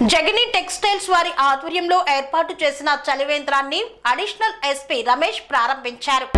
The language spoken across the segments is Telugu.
జగని టెక్స్టైల్స్ వారి ఆధ్వర్యంలో ఏర్పాటు చేసిన చలివేంద్రాన్ని అడిషనల్ ఎస్పీ రమేష్ ప్రారంభించారు.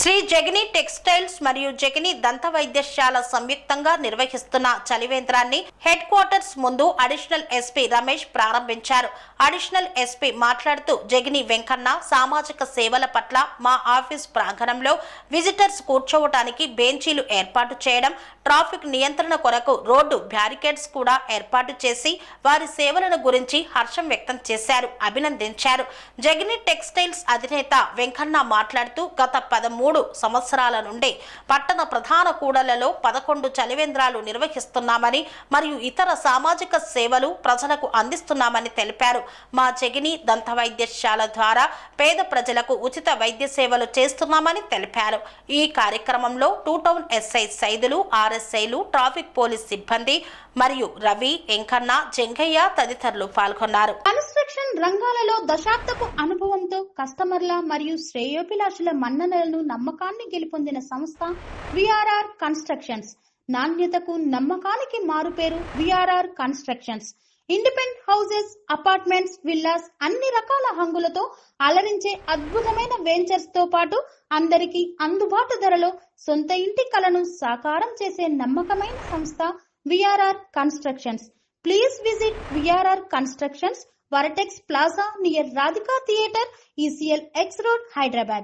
శ్రీ జగని టెక్స్టైల్స్ మరియు జగని దంత వైద్యశాల సంయుక్తంగా నిర్వహిస్తున్న చలివేంద్రాన్ని హెడ్ క్వార్టర్స్ ముందు అడిషనల్ ఎస్పీ రమేష్ ప్రారంభించారు. అడిషనల్ ఎస్పీ మాట్లాడుతూ జగని వెంకన్న సామాజిక సేవల పట్ల మా ఆఫీస్ ప్రాంగణంలో విజిటర్స్ కూర్చోవటానికి బెంచీలు ఏర్పాటు చేయడం, ట్రాఫిక్ నియంత్రణ కొరకు రోడ్డు బ్యారికేడ్స్ కూడా ఏర్పాటు చేసి వారి సేవలను గురించి హర్షం వ్యక్తం చేశారు, అభినందించారు. జగని టెక్స్టైల్స్ అధినేత వెంకన్న మాట్లాడుతూ గత 13 సంవత్సరాల నుండి పట్టణ ప్రధాన కూడళ్లలో 11 చలివేంద్రాలు నిర్వహిస్తున్నామని మరియు ఇతర సామాజిక సేవలు ప్రజలకు అందిస్తున్నామని తెలిపారు. మా జగని దంత వైద్యశాల ద్వారా పేద ప్రజలకు ఉచిత వైద్య సేవలు చేస్తున్నామని తెలిపారు. ఈ కార్యక్రమంలో 2 టౌన్ ఎస్ఐ సైదులు, ఆర్ఎస్ఐలు, ట్రాఫిక్ పోలీస్ సిబ్బంది మరియు రవి, ఎంకన్న, జంగయ్య తదితరులు పాల్గొన్నారు. కన్స్ట్రక్షన్ రంగాలలో దశాబ్దపు అనుభవంతో కస్టమర్ల మరియు శ్రేయోభిలాషుల మన్ననలను నమ్మకాన్ని గెలుపొందిన సంస్థ విఆర్ఆర్ కన్స్ట్రక్షన్స్. నాణ్యతకు నమ్మకానికి మారుపేరు VRR constructions. Independent houses, apartments, villas అన్ని రకాల హంగులతో అలరించే అద్భుతమైన వెంచర్స్ తో పాటు అందరికీ అందుబాటు ధరలో సొంత ఇంటి కలను సాకారం చేసే నమ్మకమైన సంస్థ VRR constructions. Please visit VRR Constructions, Varatex Plaza near Radhika Theatre, ECL X Road, Hyderabad.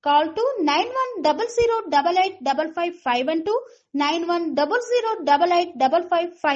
Call to 9100885551 9100885559.